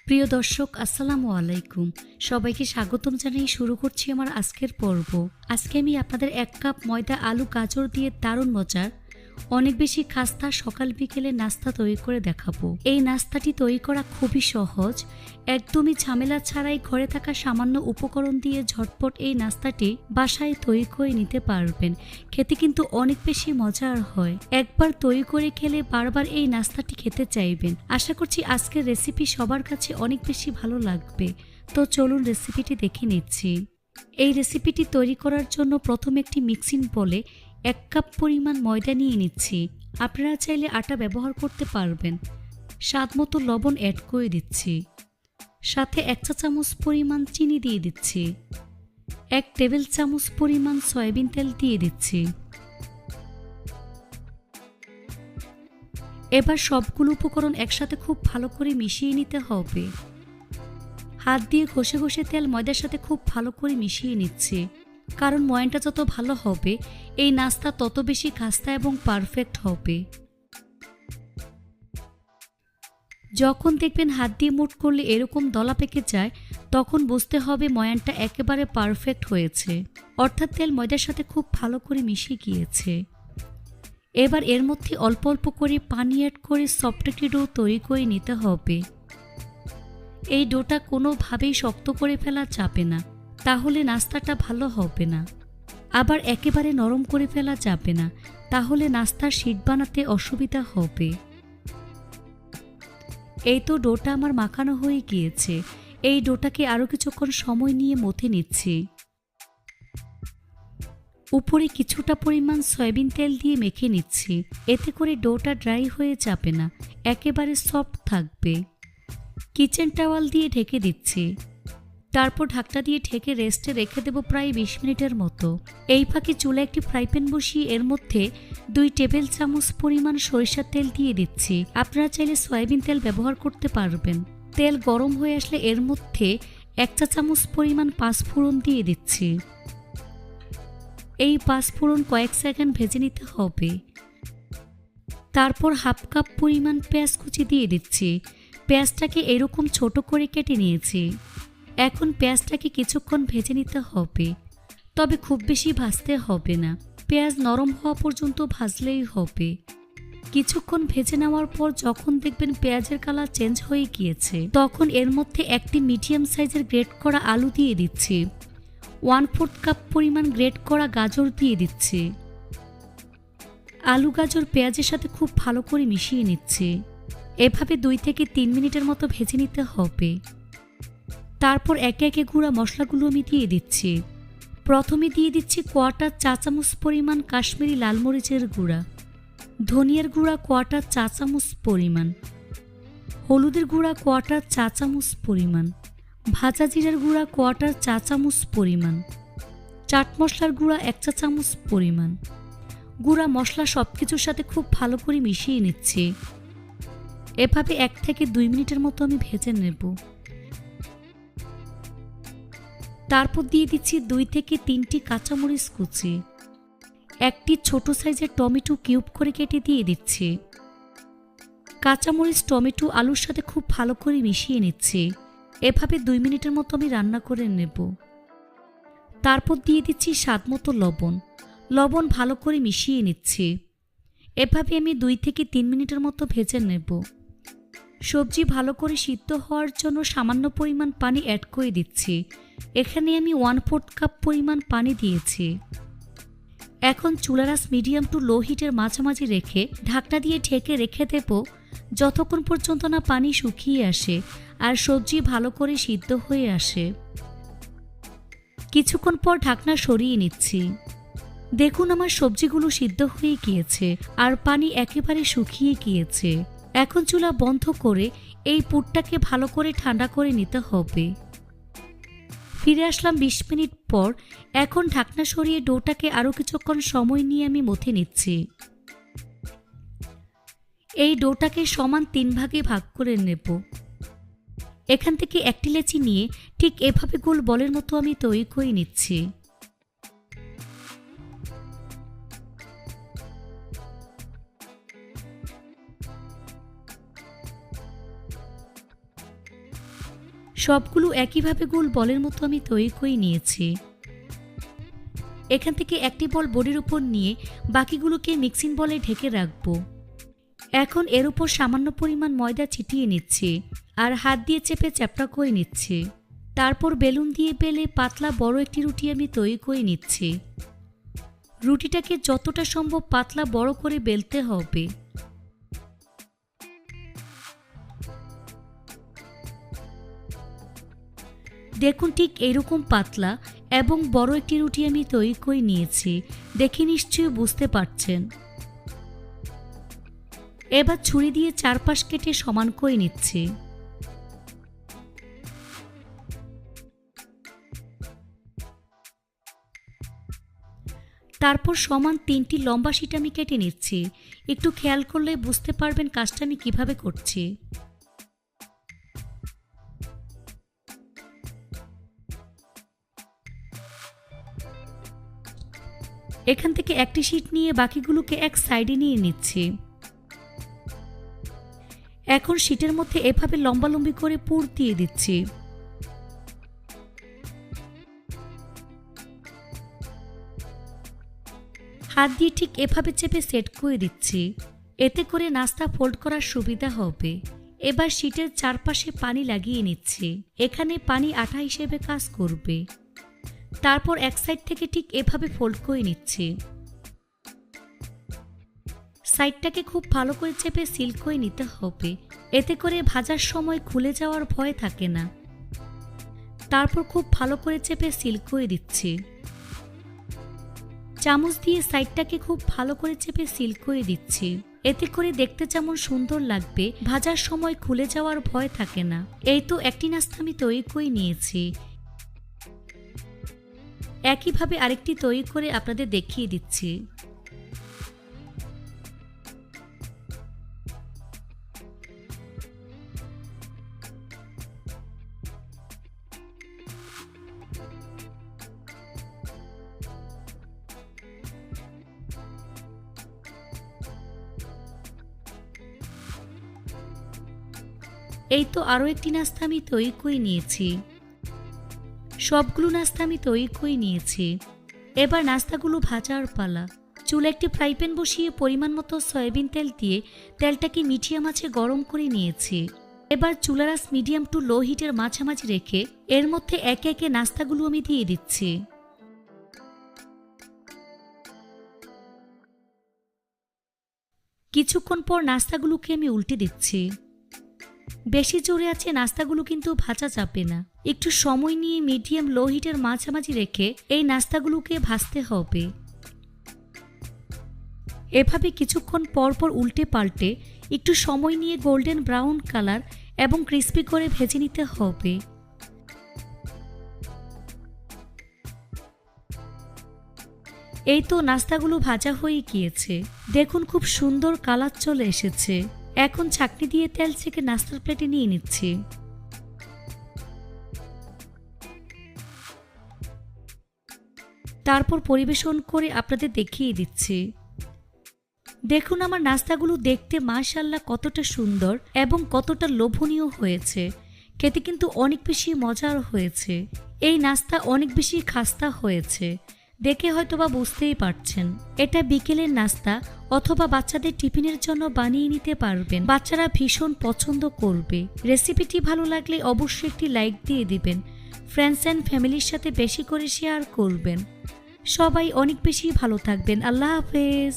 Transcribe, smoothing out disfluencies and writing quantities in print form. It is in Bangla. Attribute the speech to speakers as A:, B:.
A: প্রিয় দর্শক আসসালামু আলাইকুম। সবাইকে স্বাগতম জানিয়ে শুরু করছি আমার আজকের পর্ব। আজকে আমি আপনাদের 1 কাপ ময়দা, আলু, গাজর দিয়ে দারুণ মজার অনেক বেশি খাস্তা সকাল বিকেলে নাস্তা তৈরি করে দেখাবো। এই নাস্তাটি তৈরি করা খুবই সহজ, একদমই ঝামেলা ছাড়াই ঘরে থাকা সামান্য উপকরণ দিয়ে ঝটপট এই নাস্তাটি বাসায় তৈরি করে নিতে পারবেন। খেতে কিন্তু অনেক বেশি মজার হয়। একবার তৈরি করে খেলে বারবার এই নাস্তাটি খেতে চাইবেন। আশা করছি আজকের রেসিপি সবার কাছে অনেক বেশি ভালো লাগবে। তো চলুন রেসিপিটি দেখে নিচ্ছি। এই রেসিপিটি তৈরি করার জন্য প্রথমে একটি মিক্সিং বলে 1 কাপ পরিমাণ ময়দা নিয়ে নিচ্ছি। আপনারা চাইলে আটা ব্যবহার করতে পারবেন। স্বাদমতো লবণ অ্যাড করে দিচ্ছি, সাথে 1 চা চামচ পরিমাণ চিনি দিয়ে দিচ্ছি, 1 টেবিল চামচ পরিমাণ সয়াবিন তেল দিয়ে দিচ্ছি। এবার সবগুলো উপকরণ একসাথে খুব ভালো করে মিশিয়ে নিতে হবে। হাত দিয়ে ঘষে ঘষে তেল ময়দার সাথে খুব ভালো করে মিশিয়ে নিচ্ছি, কারণ ময়ানটা যত ভালো হবে এই নাস্তা তত বেশি খাস্তা এবং পারফেক্ট হবে। যখন দেখবেন হাত দিয়ে মুঠ করলে এরকম দলা পেকে যায়, তখন বুঝতে হবে ময়ানটা একেবারে পারফেক্ট হয়েছে, অর্থাৎ তেল ময়দার সাথে খুব ভালো করে মিশে গিয়েছে। এবার এর মধ্যে অল্প অল্প করে পানি অ্যাড করে সফট একটি ডো তৈরি করে নিতে হবে। এই ডোটা কোনোভাবেই শক্ত করে ফেলা যাবে না, তাহলে নাস্তাটা ভালো হবে না। আবার একেবারে নরম করে ফেলা যাবে না, তাহলে নাস্তার শীট বানাতে অসুবিধা হবে। এই তো ডোটা আমার মাখানো হয়ে গিয়েছে। এই ডোটাকে আরও কিছুক্ষণ সময় নিয়ে মথে নিচ্ছি। উপরে কিছুটা পরিমাণ সয়াবিন তেল দিয়ে মেখে নিচ্ছি, এতে করে ডোটা ড্রাই হয়ে যাবে না, একেবারে সফট থাকবে। কিচেন টাওয়াল দিয়ে ঢেকে দিচ্ছি, তারপর ঢাকনা দিয়ে ঢেকে রেস্টে রেখে দেব প্রায় 20 মিনিটের মতো। এই ফাঁকে চুলায় একটি ফ্রাই প্যান বসিয়ে এর মধ্যে 2 টেবিল চামচ পরিমাণ সরিষার তেল দিয়ে দিচ্ছি। আপনারা চাইলে সয়াবিন তেল ব্যবহার করতে পারবেন। তেল গরম হয়ে আসলে এর মধ্যে 1 চা চামচ পরিমাণ পাঁচফোড়ন দিয়ে দিচ্ছি। এই পাঁচফোড়ন কয়েক সেকেন্ড ভেজে নিতে হবে। তারপর হাফ কাপ পরিমাণ পেঁয়াজ কুচি দিয়ে দিচ্ছি। পেঁয়াজটাকে এরকম ছোট করে কেটে নিয়েছি। এখন পেঁয়াজটাকে কিছুক্ষণ ভেজে নিতে হবে, তবে খুব বেশি ভাজতে হবে না, পেঁয়াজ নরম হওয়া পর্যন্ত ভাজলেই হবে। কিছুক্ষণ ভেজে নেওয়ার পর যখন দেখবেন পেঁয়াজের কালার চেঞ্জ হয়ে গিয়েছে, তখন এর মধ্যে একটি মিডিয়াম সাইজের গ্রেট করা আলু দিয়ে দিচ্ছি। 1/4 কাপ পরিমাণ গ্রেট করা গাজর দিয়ে দিচ্ছি। আলু গাজর পেঁয়াজের সাথে খুব ভালো করে মিশিয়ে নিচ্ছি। এভাবে 2 থেকে 3 মিনিটের মতো ভেজে নিতে হবে। তারপর একে একে গুঁড়া মশলাগুলো আমি দিয়ে দিচ্ছি। প্রথমে দিয়ে দিচ্ছি 1/4 চা চামচ পরিমাণ কাশ্মীরি লাল মরিচের গুঁড়া, ধনিয়ার গুঁড়া 1/4 চা চামচ পরিমাণ, হলুদের গুঁড়া 1/4 চা চামচ পরিমাণ, ভাজা জিরার গুঁড়া 1/4 চা চামচ পরিমাণ, চাট মশলার গুঁড়া 1 চা চামচ পরিমাণ। গুঁড়া মশলা সবকিছুর সাথে খুব ভালো করে মিশিয়ে নিচ্ছি। এভাবে 1 থেকে 2 মিনিটের মতো আমি ভেজে নেব। তারপর দিয়ে দিচ্ছি 2 থেকে 3টি কাঁচামরিচ কুচি, একটি ছোট সাইজের টমেটো কিউব করে কেটে দিয়ে দিচ্ছি। কাঁচামরিচ, টমেটো আলুর সাথে খুব ভালো করে মিশিয়ে নিচ্ছি। এভাবে 2 মিনিটের মতো আমি রান্না করে নেব। তারপর দিয়ে দিচ্ছি স্বাদমতো লবণ। লবণ ভালো করে মিশিয়ে নিচ্ছি। এভাবে আমি 2 থেকে 3 মিনিটের মতো ভেজে নেব। সবজি ভালো করে সিদ্ধ হওয়ার জন্য সামান্য পরিমাণ পানি অ্যাড করে দিচ্ছি। এখানে আমি 1/4 কাপ পরিমাণ পানি দিয়েছি। এখন চুলার আঁচ মিডিয়াম টু লো হিটের মাঝামাঝি রেখে ঢাকনা দিয়ে ঢেকে রেখে দেব যতক্ষণ পর্যন্ত না পানি শুকিয়ে আসে আর সবজি ভালো করে সিদ্ধ হয়ে আসে। কিছুক্ষণ পর ঢাকনা সরিয়ে নিচ্ছি। দেখুন আমার সবজিগুলো সিদ্ধ হয়ে গিয়েছে আর পানি একেবারে শুকিয়ে গিয়েছে। এখন চুলা বন্ধ করে এই পুরটাকে ভালো করে ঠান্ডা করে নিতে হবে। ফিরে আসলাম 20 মিনিট পর। এখন ঢাকনা সরিয়ে ডোটাকে আরও কিছুক্ষণ সময় নিয়ে আমি মথে নিচ্ছি। এই ডোটাকে সমান 3 ভাগে ভাগ করে নেব। এখান থেকে একটি লেচি নিয়ে ঠিক এভাবে গোল বলের মতো আমি তৈরি করে নিচ্ছি। সবগুলো একইভাবে গোল বলের মতো আমি তৈরি করে নিয়েছি। এখান থেকে একটি বল বোর্ডের উপর নিয়ে বাকিগুলোকে মিক্সিং বলে ঢেকে রাখবো। এখন এর উপর সামান্য পরিমাণ ময়দা ছিটিয়ে নিচ্ছি আর হাত দিয়ে চেপে চ্যাপটা করে নিচ্ছি। তারপর বেলুন দিয়ে বেলে পাতলা বড় একটি রুটি আমি তৈরি করে নিচ্ছি। রুটিটাকে যতটা সম্ভব পাতলা বড় করে বেলতে হবে। দেখুন ঠিক এরকম পাতলা এবং বড় একটি রুটি আমি তৈরি করে নিয়েছি, দেখে নিশ্চয়ই বুঝতে পারছেন। এবার ছুরি দিয়ে চারপাশ কেটে সমান করে নিচ্ছি। তারপর সমান 3টি লম্বা শিট আমি কেটে নিচ্ছি। একটু খেয়াল করলে বুঝতে পারবেন কাজটা আমি কিভাবে করছি। এখান থেকে একটি শিট নিয়ে বাকিগুলোকে এক সাইডে নিয়ে নিচ্ছি। এখন শিটের মধ্যে এভাবে লম্বালম্বি করে পুর দিয়ে দিচ্ছি। হাত দিয়ে ঠিক এভাবে চেপে সেট করে দিচ্ছি, এতে করে নাস্তা ফোল্ড করার সুবিধা হবে। এবার শিটের চারপাশে পানি লাগিয়ে নিচ্ছি, এখানে পানি আঠা হিসেবে কাজ করবে। তারপর এক সাইড থেকে ঠিক এভাবে ফোল্ড করে নিচ্ছি। সাইডটাকে খুব ভালো করে চেপে সিল করে নিতে হবে, এতে করে ভাজার সময় খুলে যাওয়ার ভয় থাকে না। তারপর খুব ভালো করে চেপে সিল করে দিচ্ছি। চামচ দিয়ে সাইডটাকে খুব ভালো করে চেপে সিল করে দিচ্ছি, এতে করে দেখতে যেমন সুন্দর লাগবে, ভাজার সময় খুলে যাওয়ার ভয় থাকে না। এই তো একটি নাস্তা আমি তৈরি করে নিয়েছি। একইভাবে আরেকটি তৈরি করে আপনাদের দেখিয়ে দিচ্ছি। এই তো আরো একটি নাস্তা আমি তৈরি করে নিয়েছি। সবগুলো নাস্তা আমি তৈরি করে নিয়েছি। এবার নাস্তাগুলো ভাজার পালা। চুলে একটি ফ্রাই প্যান বসিয়ে পরিমাণ মতো সয়াবিন তেল দিয়ে তেলটাকে মিডিয়াম আঁচে গরম করে নিয়েছি। এবার চুলার আঁচ মিডিয়াম টু লো হিটের মাঝামাঝি রেখে এর মধ্যে একে একে নাস্তাগুলো আমি দিয়ে দিচ্ছি। কিছুক্ষণ পর নাস্তাগুলোকে আমি উল্টে দিচ্ছি। বেশি জোরে আছে নাস্তাগুলো কিন্তু ভাজা যাবে না, একটু সময় নিয়ে মিডিয়াম লো হিটের মাঝামাঝি রেখে এই নাস্তাগুলোকে ভাজতে হবে। এভাবে কিছুক্ষণ পর পর উল্টে পাল্টে একটু সময় নিয়ে গোল্ডেন ব্রাউন কালার এবং ক্রিস্পি করে ভেজে নিতে হবে। এই তো নাস্তাগুলো ভাজা হয়ে গিয়েছে, দেখুন খুব সুন্দর কালার চলে এসেছে। এখন ছাঁকনি দিয়ে তেল ছেঁকে নাস্তার প্লেটে নিয়ে নিচ্ছি। তারপর পরিবেশন করে আপনাদের দেখিয়ে দিচ্ছি। দেখুন আমার নাস্তাগুলো দেখতে মাশাআল্লাহ কতটা সুন্দর এবং কতটা লোভনীয় হয়েছে, খেতে কিন্তু অনেক বেশি মজার হয়েছে। এই নাস্তা অনেক বেশি খাস্তা হয়েছে, দেখে হয়তোবা বুঝতেই পারছেন। এটা বিকেলের নাস্তা অথবা বাচ্চাদের টিফিনের জন্য বানিয়ে নিতে পারবেন, বাচ্চারা ভীষণ পছন্দ করবে। রেসিপিটি ভালো লাগলে অবশ্যই একটি লাইক দিয়ে দিবেন, ফ্রেন্ডস অ্যান্ড ফ্যামিলির সাথে বেশি করে শেয়ার করবেন। সবাই অনেক বেশি ভালো থাকবেন। আল্লাহ হাফেজ।